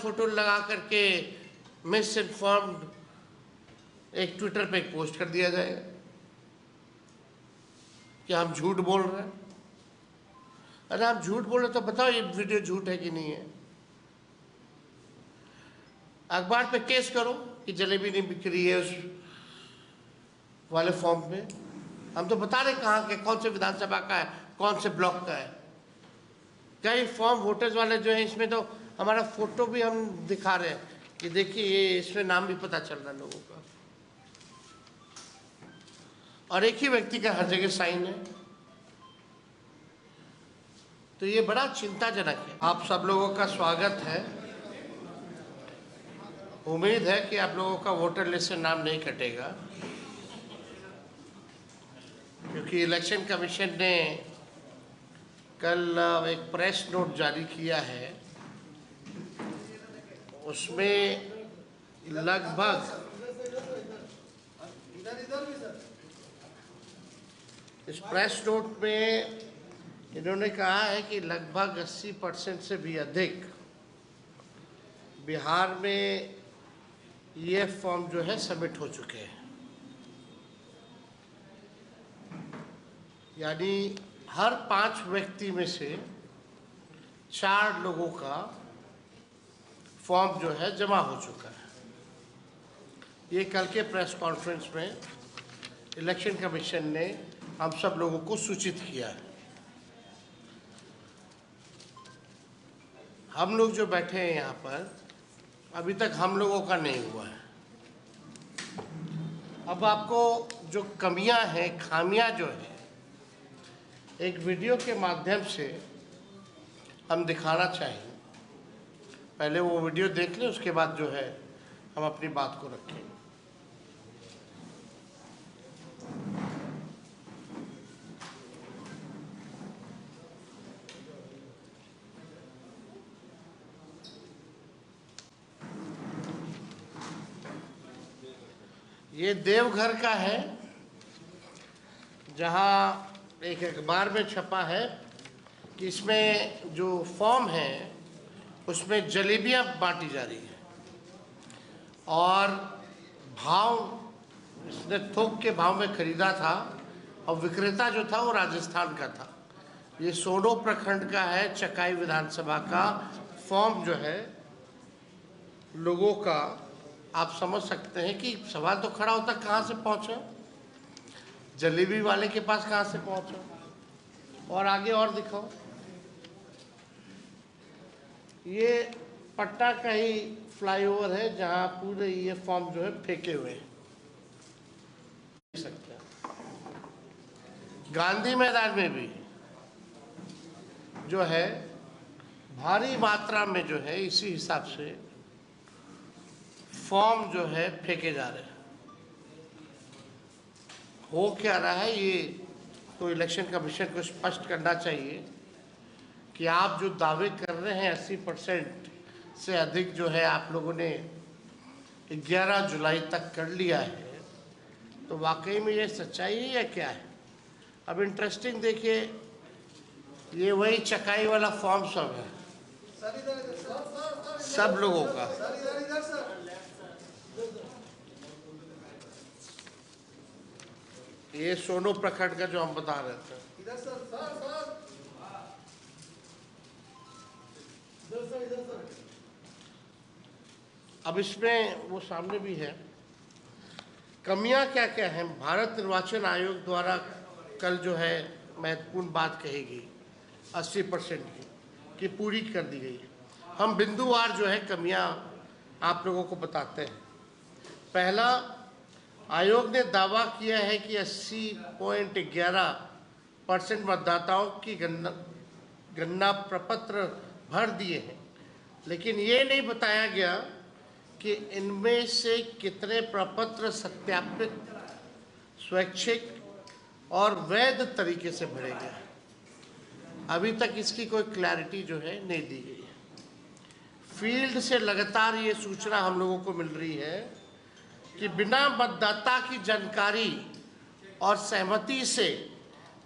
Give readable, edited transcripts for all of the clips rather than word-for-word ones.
Photo लगा करके miss informed एक ट्विटर पे एक पोस्ट कर दिया जाएगा कि हम झूठ बोल रहे हैं। अरे आप झूठ बोल रहे तो बताओ ये वीडियो झूठ है कि नहीं है। अखबार पे केस करो कि जलेबी नहीं बिक रही है उस वाले फॉर्म पे। हम तो बता रहे कहाँ के, कौन से विधानसभा का है, कौन से ब्लॉक का है। कई फॉर्म वोटर्स वाले जो है इसमें तो हमारा फोटो भी हम दिखा रहे हैं कि देखिए ये इसमें नाम भी पता चल रहा है लोगों का, और एक ही व्यक्ति का हर जगह साइन है। तो ये बड़ा चिंताजनक है। आप सब लोगों का स्वागत है। उम्मीद है कि आप लोगों का वोटर लिस्ट से नाम नहीं कटेगा, क्योंकि इलेक्शन कमीशन ने कल एक प्रेस नोट जारी किया है। उसमें लगभग इस प्रेस नोट में इन्होंने कहा है कि लगभग 80% से भी अधिक बिहार में ये फॉर्म जो है सबमिट हो चुके हैं। यानी हर 5 व्यक्ति में से 4 लोगों का फॉर्म जो है जमा हो चुका है। ये कल के प्रेस कॉन्फ्रेंस में इलेक्शन कमीशन ने हम सब लोगों को सूचित किया है। हम लोग जो बैठे हैं यहाँ पर, अभी तक हम लोगों का नहीं हुआ है। अब आपको जो कमियां हैं, खामियां जो है, एक वीडियो के माध्यम से हम दिखाना चाहिए। पहले वो वीडियो देख लें, उसके बाद जो है हम अपनी बात को रखेंगे। ये देवघर का है, जहाँ एक अखबार में छपा है कि इसमें जो फॉर्म है उसमें जलेबियाँ बांटी जा रही है, और भाव इसने थोक के भाव में खरीदा था, और विक्रेता जो था वो राजस्थान का था। ये सोनो प्रखंड का है, चकाई विधानसभा का फॉर्म जो है लोगों का। आप समझ सकते हैं कि सवाल तो खड़ा होता कहाँ से पहुँचा, जलेबी वाले के पास कहाँ से पहुँचा। और आगे और दिखाओ, ये पट्टा का ही फ्लाईओवर है जहाँ पूरे ये फॉर्म जो है फेंके हुए हैं, देख सकते हैं। गांधी मैदान में भी जो है भारी मात्रा में जो है इसी हिसाब से फॉर्म जो है फेंके जा रहे हैं। हो क्या रहा है, ये तो इलेक्शन कमीशन को स्पष्ट करना चाहिए कि आप जो दावे कर रहे हैं 80% से अधिक जो है आप लोगों ने 11 जुलाई तक कर लिया है, तो वाकई में ये सच्चाई है या क्या है। अब इंटरेस्टिंग देखिए, ये वही चकाई वाला फॉर्म सब है, सब लोगों का। ये सोनो प्रखंड का जो हम बता रहे थे, अब इसमें वो सामने भी है। कमियां क्या क्या हैं, भारत निर्वाचन आयोग द्वारा कल जो है महत्वपूर्ण बात कही गई 80% की पूरी कर दी गई। हम बिंदुवार जो है कमियां आप लोगों को बताते हैं। पहला, आयोग ने दावा किया है कि 80.11% मतदाताओं की गणना प्रपत्र भर दिए हैं, लेकिन ये नहीं बताया गया कि इनमें से कितने प्रपत्र सत्यापित, स्वैच्छिक और वैध तरीके से भरे गए। अभी तक इसकी कोई क्लैरिटी जो है नहीं दी गई है। फील्ड से लगातार ये सूचना हम लोगों को मिल रही है कि बिना मतदाता की जानकारी और सहमति से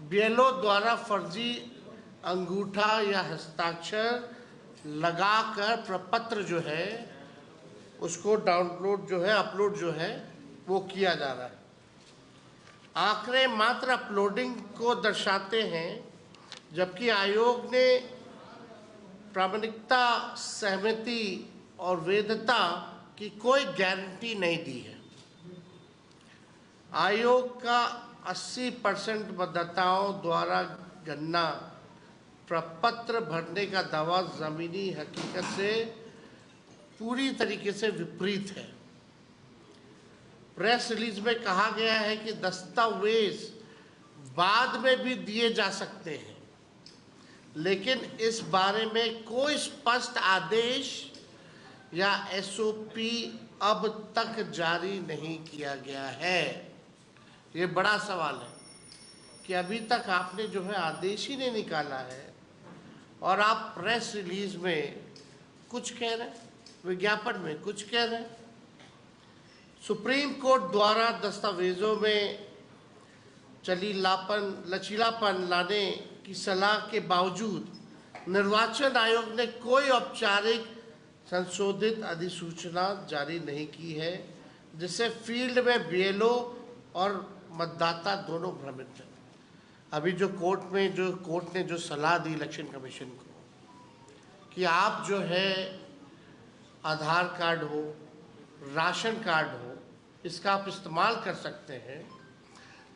बीएलओ द्वारा फर्जी अंगूठा या हस्ताक्षर लगाकर प्रपत्र जो है उसको डाउनलोड जो है अपलोड जो है वो किया जा रहा है। आंकड़े मात्र अपलोडिंग को दर्शाते हैं, जबकि आयोग ने प्रामाणिकता, सहमति और वैधता की कोई गारंटी नहीं दी है। आयोग का 80% मतदाताओं द्वारा गन्ना प्रपत्र भरने का दावा ज़मीनी हकीकत से पूरी तरीके से विपरीत है। प्रेस रिलीज में कहा गया है कि दस्तावेज बाद में भी दिए जा सकते हैं, लेकिन इस बारे में कोई स्पष्ट आदेश या एसओपी अब तक जारी नहीं किया गया है। ये बड़ा सवाल है कि अभी तक आपने जो है आदेश ही नहीं निकाला है और आप प्रेस रिलीज में कुछ कह रहे हैं, विज्ञापन में कुछ कह रहे हैं। सुप्रीम कोर्ट द्वारा दस्तावेजों में लचीलापन लाने की सलाह के बावजूद निर्वाचन आयोग ने कोई औपचारिक संशोधित अधिसूचना जारी नहीं की है, जिससे फील्ड में बीएलओ और मतदाता दोनों भ्रमित हैं। अभी जो कोर्ट ने जो सलाह दी इलेक्शन कमीशन को कि आप जो है आधार कार्ड हो, राशन कार्ड हो, इसका आप इस्तेमाल कर सकते हैं,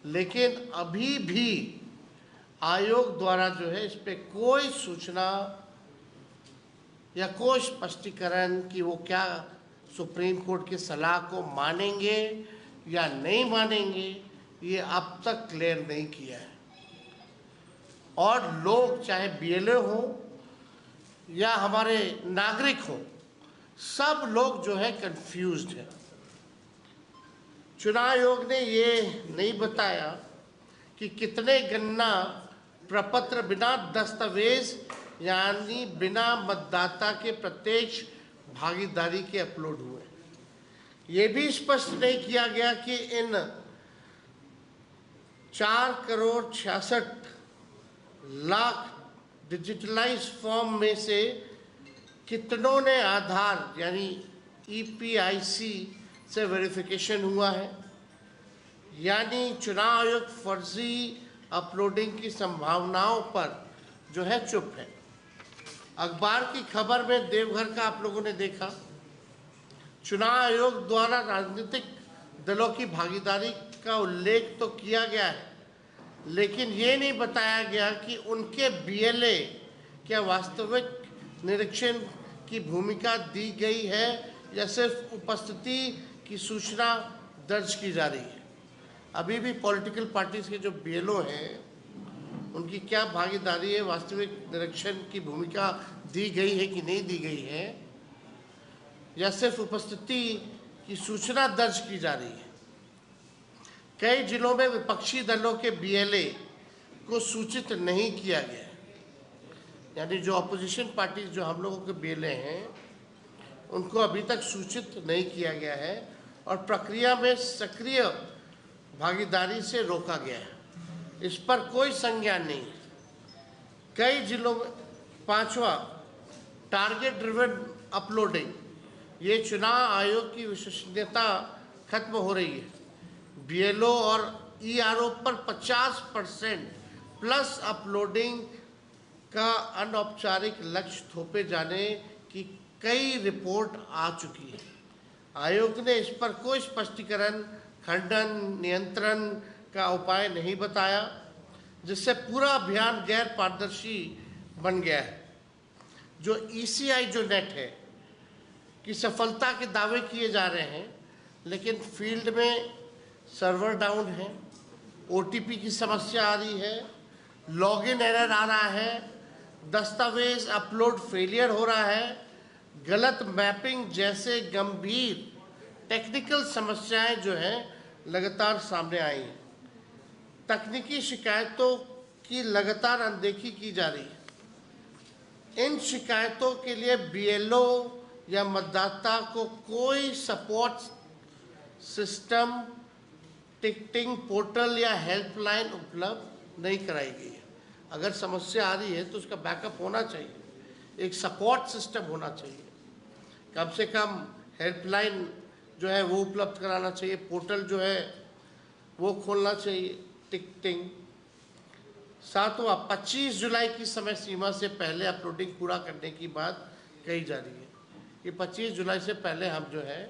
लेकिन अभी भी आयोग द्वारा जो है इस पे कोई सूचना या कोई स्पष्टीकरण कि वो क्या सुप्रीम कोर्ट की सलाह को मानेंगे या नहीं मानेंगे, ये अब तक क्लियर नहीं किया है। और लोग चाहे बीएलओ हो या हमारे नागरिक हो, सब लोग जो है कंफ्यूज्ड है। चुनाव आयोग ने ये नहीं बताया कि कितने गन्ना प्रपत्र बिना दस्तावेज यानी बिना मतदाता के प्रत्यक्ष भागीदारी के अपलोड हुए। ये भी स्पष्ट नहीं किया गया कि इन 4,66,00,000 डिजिटलाइज फॉर्म में से कितनों ने आधार यानी ईपीआईसी से वेरिफिकेशन हुआ है, यानी चुनाव आयोग फर्जी अपलोडिंग की संभावनाओं पर जो है चुप है। अखबार की खबर में देवघर का आप लोगों ने देखा, चुनाव आयोग द्वारा राजनीतिक दलों की भागीदारी का उल्लेख तो किया गया है, लेकिन ये नहीं बताया गया कि उनके बीएलए क्या वास्तविक निरीक्षण की भूमिका दी गई है या सिर्फ उपस्थिति की सूचना दर्ज की जा रही है। अभी भी पॉलिटिकल पार्टीज के जो बीएलओ हैं उनकी क्या भागीदारी है, वास्तविक निरीक्षण की भूमिका दी गई है कि नहीं दी गई है, या सिर्फ उपस्थिति की सूचना दर्ज की जा रही है। कई जिलों में विपक्षी दलों के बीएलए को सूचित नहीं किया गया है, यानी जो अपोजिशन पार्टी जो हम लोगों के बीएलए हैं उनको अभी तक सूचित नहीं किया गया है और प्रक्रिया में सक्रिय भागीदारी से रोका गया है। इस पर कोई संज्ञान नहीं है। कई जिलों में 5वां टारगेट ड्रिवन अपलोडिंग, ये चुनाव आयोग की विश्वसनीयता खत्म हो रही है। बीएलओ और ईआरओ पर 50% प्लस अपलोडिंग का अनौपचारिक लक्ष्य थोपे जाने की कई रिपोर्ट आ चुकी है। आयोग ने इस पर कोई स्पष्टीकरण, खंडन, नियंत्रण का उपाय नहीं बताया, जिससे पूरा अभियान गैर पारदर्शी बन गया है। जो ईसीआई जो नेट है कि सफलता के दावे किए जा रहे हैं, लेकिन फील्ड में सर्वर डाउन है, ओटीपी की समस्या आ रही है, लॉगिन एरर आ रहा है, दस्तावेज अपलोड फेलियर हो रहा है, गलत मैपिंग जैसे गंभीर टेक्निकल समस्याएं जो हैं लगातार सामने आई हैं। तकनीकी शिकायतों की लगातार अनदेखी की जा रही है। इन शिकायतों के लिए बीएलओ या मतदाता को कोई सपोर्ट सिस्टम, टिकटिंग पोर्टल या हेल्पलाइन उपलब्ध नहीं कराई गई है। अगर समस्या आ रही है तो उसका बैकअप होना चाहिए। एक सपोर्ट सिस्टम होना चाहिए, कम से कम हेल्पलाइन जो है वो उपलब्ध कराना चाहिए, पोर्टल जो है वो खोलना चाहिए, टिकटिंग। सातवां, 25 जुलाई की समय सीमा से पहले अपलोडिंग पूरा करने की बात कही जा रही है कि 25 जुलाई से पहले हम जो है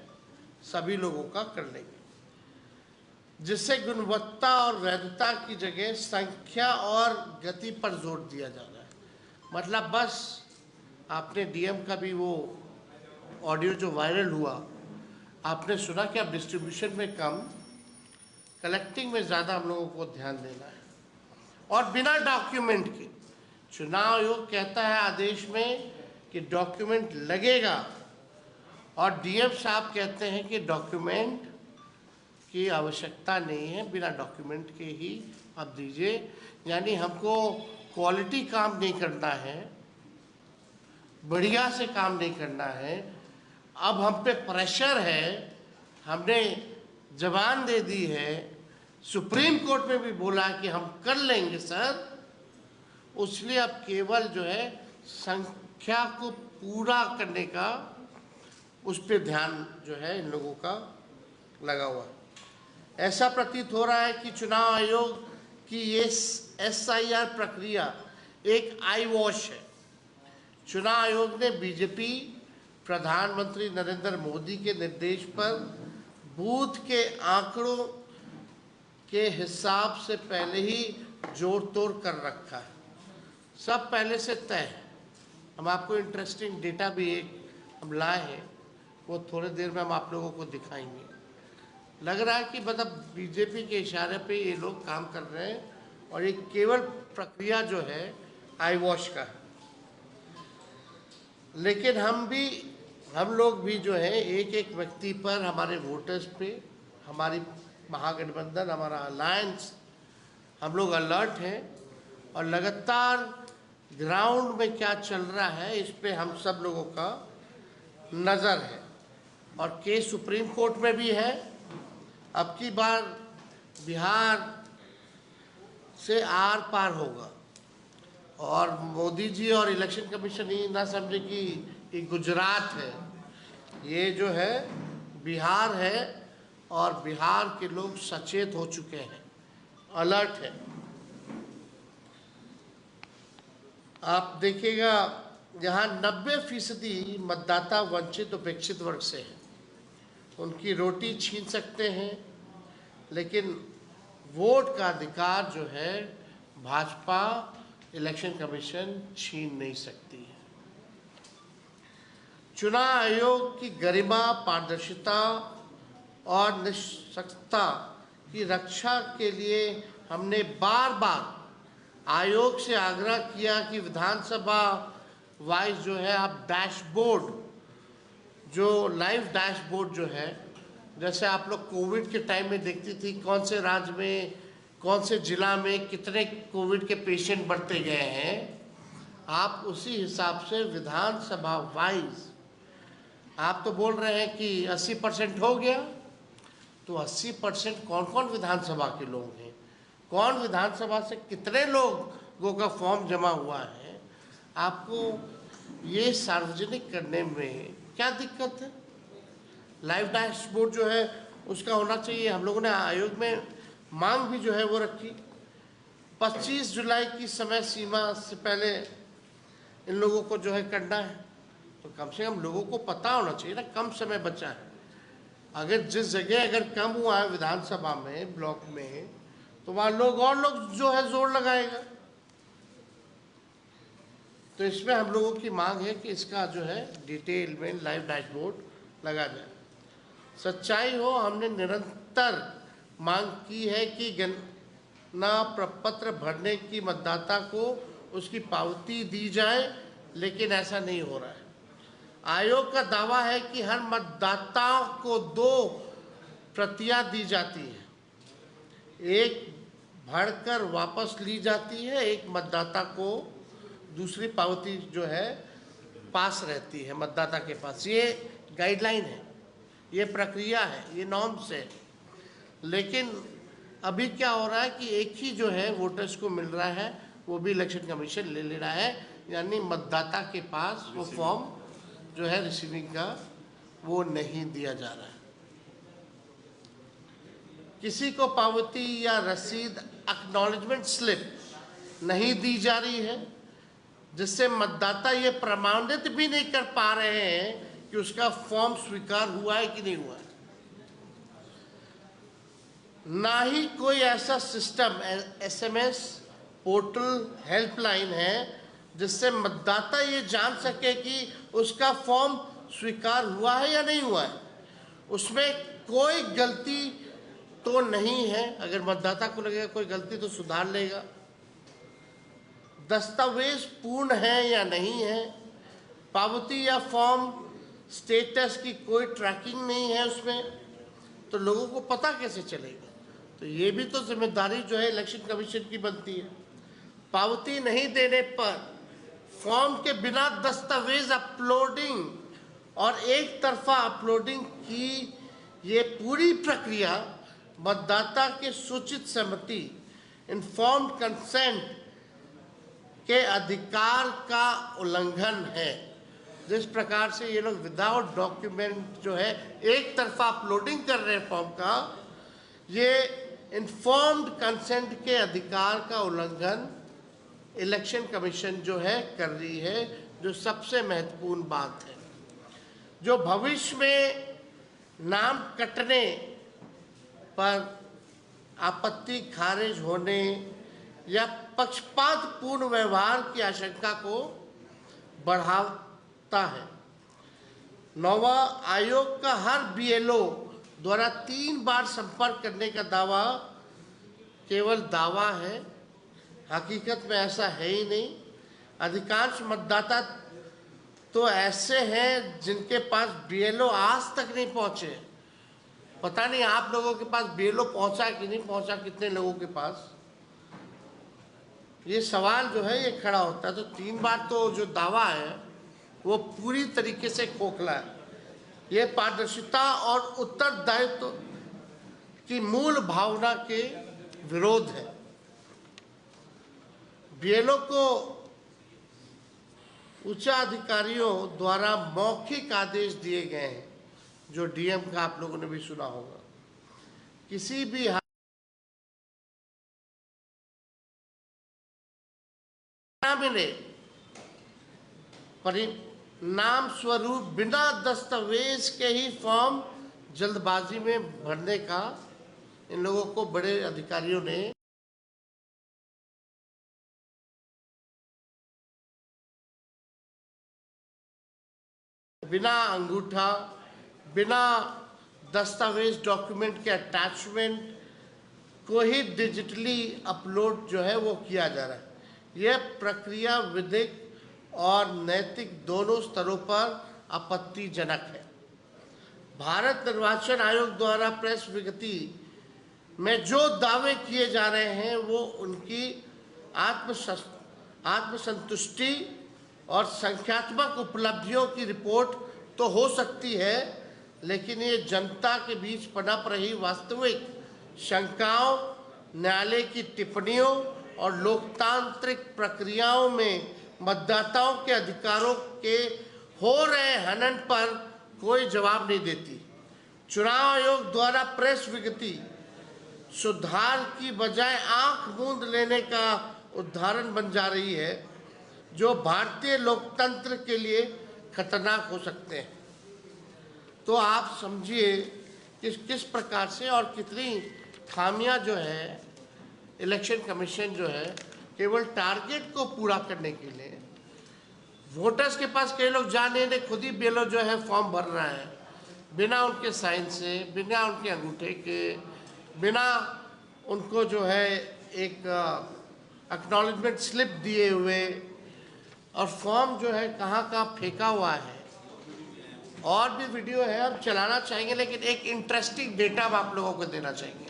सभी लोगों का कर लेंगे, जिससे गुणवत्ता और वैधता की जगह संख्या और गति पर जोर दिया जा रहा है। मतलब बस आपने डीएम का भी वो ऑडियो जो वायरल हुआ, आपने सुना कि अब डिस्ट्रीब्यूशन में कम, कलेक्टिंग में ज़्यादा हम लोगों को ध्यान देना है। और बिना डॉक्यूमेंट के, चुनाव आयोग कहता है आदेश में कि डॉक्यूमेंट लगेगा, और डीएम साहब कहते हैं कि डॉक्यूमेंट की आवश्यकता नहीं है, बिना डॉक्यूमेंट के ही आप दीजिए। यानी हमको क्वालिटी काम नहीं करना है, बढ़िया से काम नहीं करना है। अब हम पे प्रेशर है, हमने जबान दे दी है, सुप्रीम कोर्ट में भी बोला कि हम कर लेंगे सर, इसलिए अब केवल जो है संख्या को पूरा करने का उस पर ध्यान जो है इन लोगों का लगा हुआ है। ऐसा प्रतीत हो रहा है कि चुनाव आयोग की ये SIR प्रक्रिया एक आई वॉश है। चुनाव आयोग ने बीजेपी प्रधानमंत्री नरेंद्र मोदी के निर्देश पर बूथ के आंकड़ों के हिसाब से पहले ही जोड़ तोड़ कर रखा है, सब पहले से तय है। हम आपको इंटरेस्टिंग डेटा भी एक हम लाए हैं, वो थोड़ी देर में हम आप लोगों को दिखाएंगे। लग रहा है कि मतलब बीजेपी के इशारे पे ये लोग काम कर रहे हैं, और ये केवल प्रक्रिया जो है आई वॉश का है। लेकिन हम लोग भी जो है एक एक व्यक्ति पर, हमारे वोटर्स पे, हमारी महागठबंधन, हमारा अलायंस, हम लोग अलर्ट हैं, और लगातार ग्राउंड में क्या चल रहा है इस पे हम सब लोगों का नज़र है। और केस सुप्रीम कोर्ट में भी है। अब की बार बिहार से आर पार होगा, और मोदी जी और इलेक्शन कमीशन ये ना समझे कि ये गुजरात है, ये जो है बिहार है, और बिहार के लोग सचेत हो चुके हैं, अलर्ट है। आप देखिएगा यहाँ 90% मतदाता वंचित उपेक्षित वर्ग से हैं, उनकी रोटी छीन सकते हैं, लेकिन वोट का अधिकार जो है भाजपा इलेक्शन कमीशन छीन नहीं सकती है। चुनाव आयोग की गरिमा, पारदर्शिता और निष्पक्षता की रक्षा के लिए हमने बार बार आयोग से आग्रह किया कि विधानसभा वाइज जो है आप डैशबोर्ड, जो लाइव डैशबोर्ड जो है, जैसे आप लोग कोविड के टाइम में देखती थी कौन से राज्य में, कौन से जिला में कितने कोविड के पेशेंट बढ़ते गए हैं, आप उसी हिसाब से विधानसभा वाइज, आप तो बोल रहे हैं कि 80% हो गया, तो 80% कौन कौन विधानसभा के लोग हैं, कौन विधानसभा से कितने लोगों का फॉर्म जमा हुआ है, आपको ये सार्वजनिक करने में क्या दिक्कत है। लाइव डैशबोर्ड जो है उसका होना चाहिए। हम लोगों ने आयोग में मांग भी जो है वो रखी, 25 जुलाई की समय सीमा से पहले इन लोगों को जो है करना है, तो कम से कम लोगों को पता होना चाहिए ना, कम समय बचा है। अगर जिस जगह अगर कम हुआ है विधानसभा में, ब्लॉक में, तो वहाँ लोग जो है जोर लगाएगा। तो इसमें हम लोगों की मांग है कि इसका जो है डिटेल में लाइव डैशबोर्ड लगा जाए। सच्चाई हो, हमने निरंतर मांग की है कि गणना प्रपत्र भरने की मतदाता को उसकी पावती दी जाए, लेकिन ऐसा नहीं हो रहा है। आयोग का दावा है कि हर मतदाता को 2 प्रतियां दी जाती हैं, एक भरकर वापस ली जाती है, एक मतदाता को दूसरी पावती जो है पास रहती है मतदाता के पास। ये गाइडलाइन है, ये प्रक्रिया है, ये नॉर्म्स है। लेकिन अभी क्या हो रहा है कि एक ही जो है वोटर्स को मिल रहा है, वो भी इलेक्शन कमीशन ले रहा है, यानी मतदाता के पास वो फॉर्म जो है रिसीविंग का वो नहीं दिया जा रहा है। किसी को पावती या रसीद एक्नॉलेजमेंट स्लिप नहीं दी जा रही है, जिससे मतदाता ये प्रमाणित भी नहीं कर पा रहे हैं कि उसका फॉर्म स्वीकार हुआ है कि नहीं हुआ है। ना ही कोई ऐसा सिस्टम SMS पोर्टल हेल्पलाइन है जिससे मतदाता ये जान सके कि उसका फॉर्म स्वीकार हुआ है या नहीं हुआ है। उसमें कोई गलती तो नहीं है, अगर मतदाता को लगेगा कोई गलती तो सुधार लेगा। दस्तावेज पूर्ण है या नहीं है, पावती या फॉर्म स्टेटस की कोई ट्रैकिंग नहीं है उसमें, तो लोगों को पता कैसे चलेगा। तो ये भी तो जिम्मेदारी जो है इलेक्शन कमीशन की बनती है। पावती नहीं देने पर फॉर्म के बिना दस्तावेज अपलोडिंग और एक तरफा अपलोडिंग की ये पूरी प्रक्रिया मतदाता के सूचित सहमति इन्फॉर्म्ड कंसेंट के अधिकार का उल्लंघन है। जिस प्रकार से ये लोग विदाउट डॉक्यूमेंट जो है एक तरफा अपलोडिंग कर रहे हैं फॉर्म का, ये इन्फॉर्म्ड कंसेंट के अधिकार का उल्लंघन इलेक्शन कमीशन जो है कर रही है, जो सबसे महत्वपूर्ण बात है। जो भविष्य में नाम कटने पर आपत्ति खारिज होने या पक्षपातपूर्ण व्यवहार की आशंका को बढ़ाता है। नौवा, आयोग का हर BLO द्वारा 3 बार संपर्क करने का दावा केवल दावा है, हकीकत में ऐसा है ही नहीं। अधिकांश मतदाता तो ऐसे हैं जिनके पास BLO आज तक नहीं पहुंचे। पता नहीं आप लोगों के पास BLO पहुंचा कि नहीं पहुंचा, कितने लोगों के पास, ये सवाल जो है ये खड़ा होता है। तो 3 बार तो जो दावा है वो पूरी तरीके से खोखला है। ये पारदर्शिता और उत्तरदायित्व की मूल भावना के विरोध है। BLO को उच्चाधिकारियों द्वारा मौखिक आदेश दिए गए हैं, जो DM का आप लोगों ने भी सुना होगा। किसी भी मिले परिणाम स्वरूप बिना दस्तावेज के ही फॉर्म जल्दबाजी में भरने का इन लोगों को बड़े अधिकारियों ने बिना अंगूठा, बिना दस्तावेज डॉक्यूमेंट के अटैचमेंट को ही डिजिटली अपलोड जो है वो किया जा रहा है। यह प्रक्रिया विधिक और नैतिक दोनों स्तरों पर आपत्तिजनक है। भारत निर्वाचन आयोग द्वारा प्रेस विज्ञप्ति में जो दावे किए जा रहे हैं वो उनकी आत्मसंतुष्टि और संख्यात्मक उपलब्धियों की रिपोर्ट तो हो सकती है, लेकिन ये जनता के बीच पनप रही वास्तविक शंकाओं, न्यायालय की टिप्पणियों और लोकतांत्रिक प्रक्रियाओं में मतदाताओं के अधिकारों के हो रहे हनन पर कोई जवाब नहीं देती। चुनाव आयोग द्वारा प्रेस विज्ञप्ति सुधार की बजाय आंख मूंद लेने का उदाहरण बन जा रही है, जो भारतीय लोकतंत्र के लिए खतरनाक हो सकते हैं। तो आप समझिए किस प्रकार से और कितनी खामियां जो है इलेक्शन कमीशन जो है केवल टारगेट को पूरा करने के लिए, वोटर्स के पास कई लोग जाने ने खुद ही BLO जो है फॉर्म भर रहा है बिना उनके साइन से, बिना उनके अंगूठे के, बिना उनको जो है एक एक्नॉलेजमेंट स्लिप दिए हुए, और फॉर्म जो है कहाँ कहाँ फेंका हुआ है। और भी वीडियो है, हम चलाना चाहेंगे, लेकिन एक इंटरेस्टिंग डेटा हम आप लोगों को देना चाहेंगे।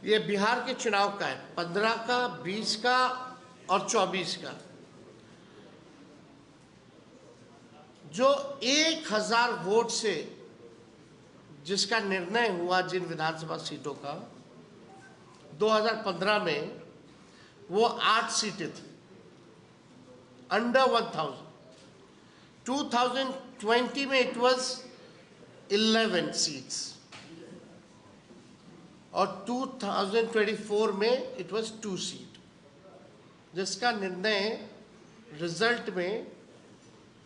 ये बिहार के चुनाव का है, 15 का, 20 का और 24 का। जो 1000 वोट से जिसका निर्णय हुआ जिन विधानसभा सीटों का 2015 में, वो 8 सीटें थी। अंडर 1000। 2020 में इट वाज 11 सीट्स और 2024 में इट वाज 2 सीट, जिसका निर्णय रिजल्ट में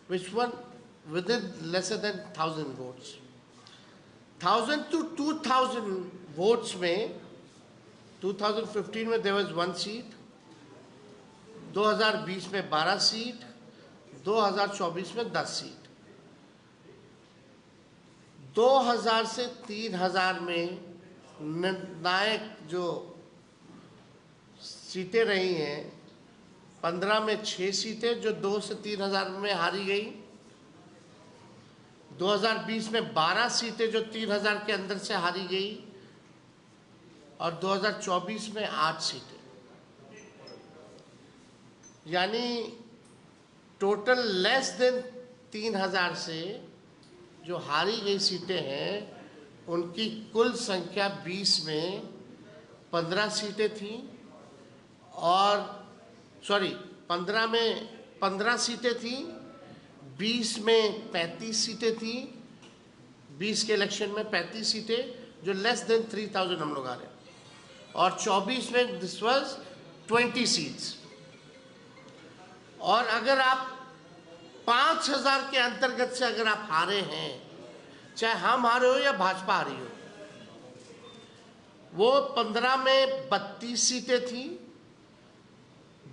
which one within lesser than 1000 votes, 1000 to 2000 votes में 2015 में there was 1 seat, 2020 में 12 सीट, 2024 में 10 सीट। 2000 से 3000 में निर्णायक जो सीटें रही हैं, 15 में 6 सीटें जो 2 से 3000 में हारी गई, 2020 में 12 सीटें जो 3000 के अंदर से हारी गई और 2024 में 8 सीटें, यानी टोटल लेस देन 3000 से जो हारी गई सीटें हैं उनकी कुल संख्या 20 में 15 सीटें थीं और 15 में 15 सीटें थीं, 20 में 35 सीटें थीं, 20 के इलेक्शन में 35 सीटें जो लेस देन 3000 हम लोग आ रहे हैं, और 24 में दिस वाज 20 सीट्स। और अगर आप 5000 के अंतर्गत से अगर आप हारे हैं, चाहे हम हारे हो या भाजपा हारी हो, वो 15 में 32 सीटें थी,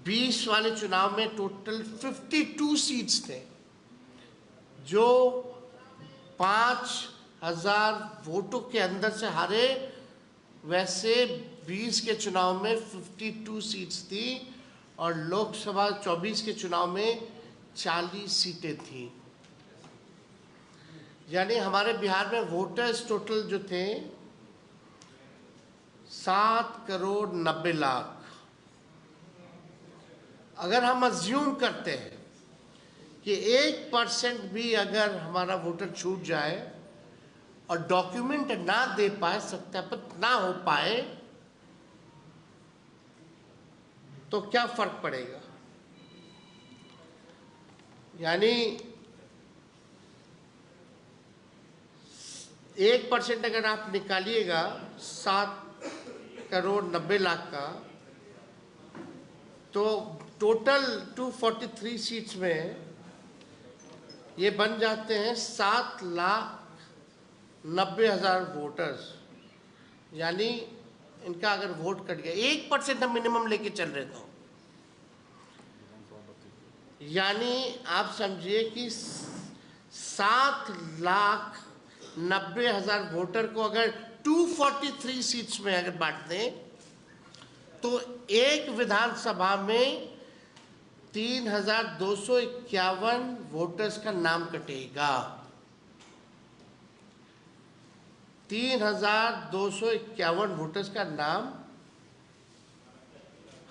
20 वाले चुनाव में टोटल 52 सीट्स थे, जो 5000 वोटों के अंदर से हारे। वैसे 20 के चुनाव में 52 सीट्स थी और लोकसभा 24 के चुनाव में 40 सीटें थी, यानी हमारे बिहार में वोटर्स टोटल जो थे 7,90,00,000। अगर हम अज्यूम करते हैं कि 1% भी अगर हमारा वोटर छूट जाए और डॉक्यूमेंट ना दे पाए, सत्यापित ना हो पाए, तो क्या फर्क पड़ेगा? यानी 1% अगर आप निकालिएगा 7,90,00,000 का, तो टोटल 243 सीट्स में ये बन जाते हैं 7,90,000 वोटर्स। यानी इनका अगर वोट कट गया, 1% हम मिनिमम लेके चल रहे थे, यानी आप समझिए कि 7,90,000 वोटर को अगर 243 सीट्स में अगर बांट दें तो एक विधानसभा में 3,251 वोटर्स का नाम कटेगा। 3,251 वोटर्स का नाम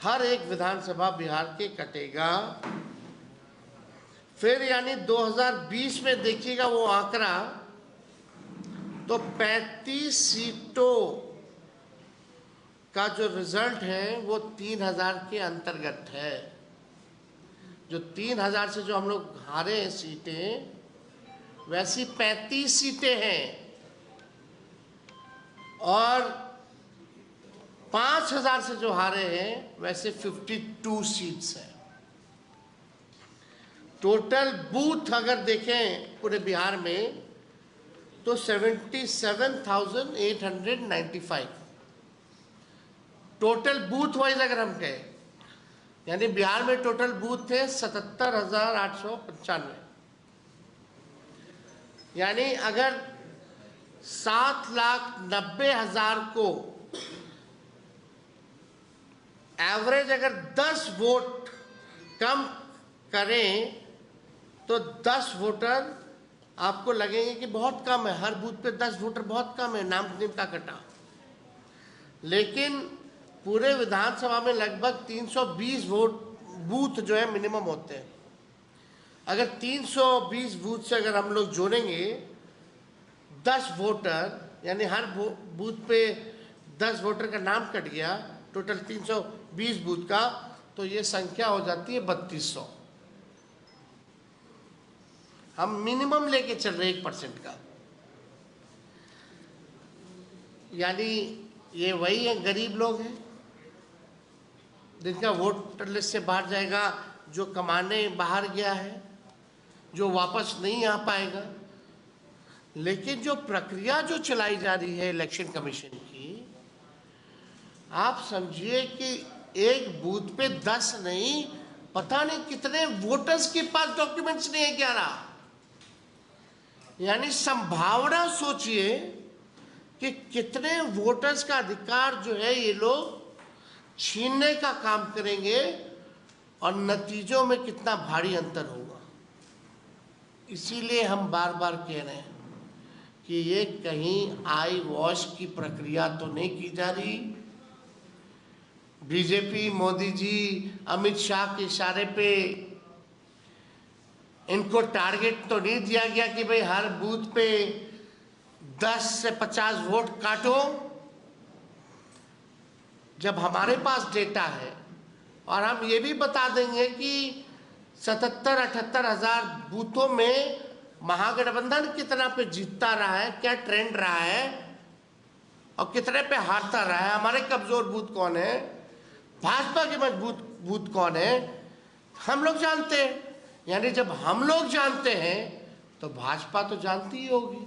हर एक विधानसभा बिहार के कटेगा। फिर यानी 2020 में देखिएगा वो आंकड़ा, तो 35 सीटों का जो रिजल्ट है वो 3,000 के अंतर्गत है। जो 3,000 से जो हम लोग हारे हैं सीटें, वैसी 35 सीटें हैं और 5,000 से जो हारे हैं वैसे 52 सीट्स हैं। टोटल बूथ अगर देखें पूरे बिहार में तो 77,895 टोटल बूथ वाइज अगर हम कहें, यानी बिहार में टोटल बूथ थे 77,895। यानी अगर 7,90,000 को एवरेज अगर 10 वोट कम करें तो 10 वोटर आपको लगेंगे कि बहुत कम है, हर बूथ पे 10 वोटर बहुत कम है, नाम का कटा। लेकिन पूरे विधानसभा में लगभग 320 बूथ जो है मिनिमम होते हैं। अगर 320 बूथ से अगर हम लोग जोड़ेंगे 10 वोटर, यानी हर बूथ पे 10 वोटर का नाम कट गया, टोटल 320 बूथ का, तो ये संख्या हो जाती है 3200। हम मिनिमम लेके चल रहे 1% का। यानी ये वही है, गरीब लोग हैं जिनका वोटर लिस्ट से बाहर जाएगा, जो कमाने बाहर गया है, जो वापस नहीं आ पाएगा। लेकिन जो प्रक्रिया जो चलाई जा रही है इलेक्शन कमीशन की, आप समझिए कि एक बूथ पे 10 नहीं, पता नहीं कितने वोटर्स के पास डॉक्यूमेंट्स नहीं है, 11। यानी संभावना सोचिए कि कितने वोटर्स का अधिकार जो है ये लोग छीनने का काम करेंगे और नतीजों में कितना भारी अंतर होगा। इसीलिए हम बार बार कह रहे हैं कि ये कहीं आई वॉश की प्रक्रिया तो नहीं की जा रही। बीजेपी, मोदी जी, अमित शाह के इशारे पे इनको टारगेट तो नहीं दिया गया कि भाई हर बूथ पे 10 से 50 वोट काटो। जब हमारे पास डेटा है और हम ये भी बता देंगे कि 77-78 हज़ार बूथों में महागठबंधन कितना पे जीतता रहा है, क्या ट्रेंड रहा है और कितने पे हारता रहा है, हमारे कमजोर बूथ कौन है, भाजपा के मजबूत बूथ कौन है, हम लोग जानते हैं। यानी जब हम लोग जानते हैं तो भाजपा तो जानती ही होगी,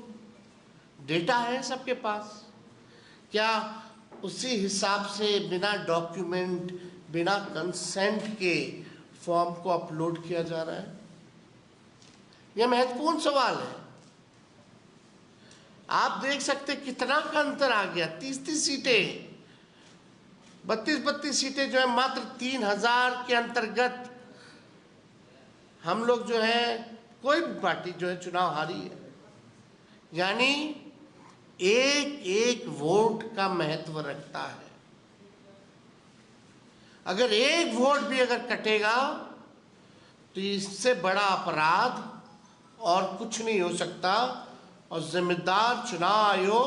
डेटा है सबके पास। क्या उसी हिसाब से बिना डॉक्यूमेंट, बिना कंसेंट के फॉर्म को अपलोड किया जा रहा है? यह महत्वपूर्ण सवाल है। आप देख सकते कितना का अंतर आ गया। 30-30 सीटें, 32-32 सीटें जो है मात्र 3000 के अंतर्गत हम लोग जो है, कोई भी पार्टी जो है चुनाव हारी है। यानी एक एक वोट का महत्व रखता है। अगर एक वोट भी अगर कटेगा तो इससे बड़ा अपराध और कुछ नहीं हो सकता। और जिम्मेदार चुनाव आयोग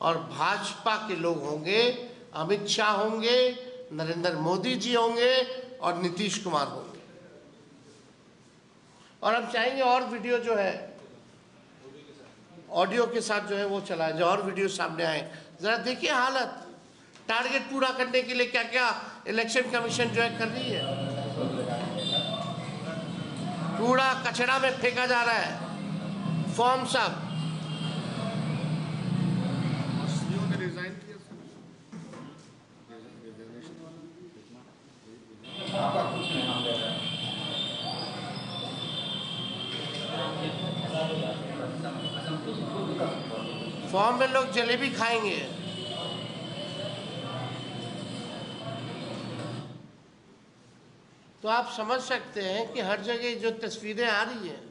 और भाजपा के लोग होंगे, अमित शाह होंगे, नरेंद्र मोदी जी होंगे और नीतीश कुमार होंगे। और हम चाहेंगे और वीडियो जो है ऑडियो के साथ जो है वो चलाए जाए, और वीडियो सामने आए। जरा देखिए हालत, टारगेट पूरा करने के लिए क्या क्या इलेक्शन कमीशन जो है कर रही है। कूड़ा कचरा में फेंका जा रहा है, फॉर्म सब। फॉर्म में लोग जलेबी खाएंगे। तो आप समझ सकते हैं कि हर जगह जो तस्वीरें आ रही हैं,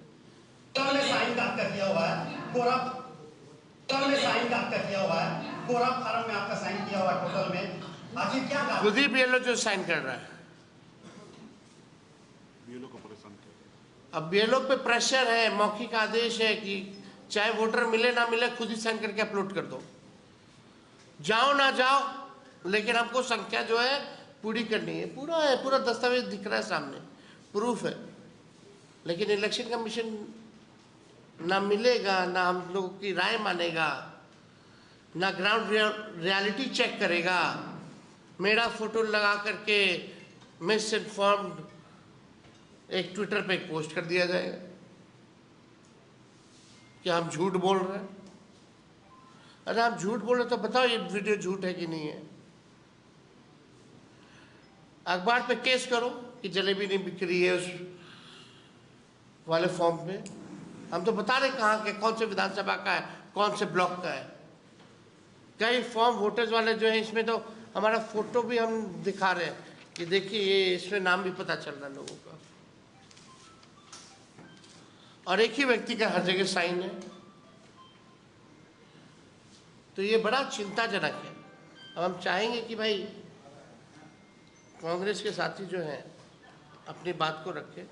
साइन कर दिया हुआ है, कोरा साइन कर दिया हुआ है, कोरा फार्म में आपका साइन किया हुआ है टोटल में। आखिर क्या बात? खुद ही बीएलओ जो साइन कर रहा है। अब बीएलओ पे प्रेशर है, मौखिक आदेश है कि चाहे वोटर मिले ना मिले खुद ही साइन करके अपलोड कर दो, जाओ ना जाओ, लेकिन हमको संख्या जो है पूरी करनी है। पूरा है, पूरा दस्तावेज दिख रहा है सामने, प्रूफ है। लेकिन इलेक्शन कमीशन ना मिलेगा, ना हम लोगों की राय मानेगा, ना ग्राउंड रियलिटी चेक करेगा। मेरा फोटो लगा करके मिस इन्फॉर्म्ड एक ट्विटर पे एक पोस्ट कर दिया जाएगा कि हम झूठ बोल रहे हैं। अरे आप झूठ बोल रहे तो बताओ ये वीडियो झूठ है कि नहीं है। अखबार पे केस करो कि जलेबी नहीं बिक रही है उस वाले फॉर्म पे। हम तो बता रहे कहाँ के, कौन से विधानसभा का है, कौन से ब्लॉक का है। कई फॉर्म वोटर्स वाले जो है इसमें तो हमारा फोटो भी हम दिखा रहे हैं कि देखिए ये, इसमें नाम भी पता चल रहा है लोगों का, और एक ही व्यक्ति का हर जगह साइन है। तो ये बड़ा चिंताजनक है। अब हम चाहेंगे कि भाई कांग्रेस के साथी जो हैं अपनी बात को रखें।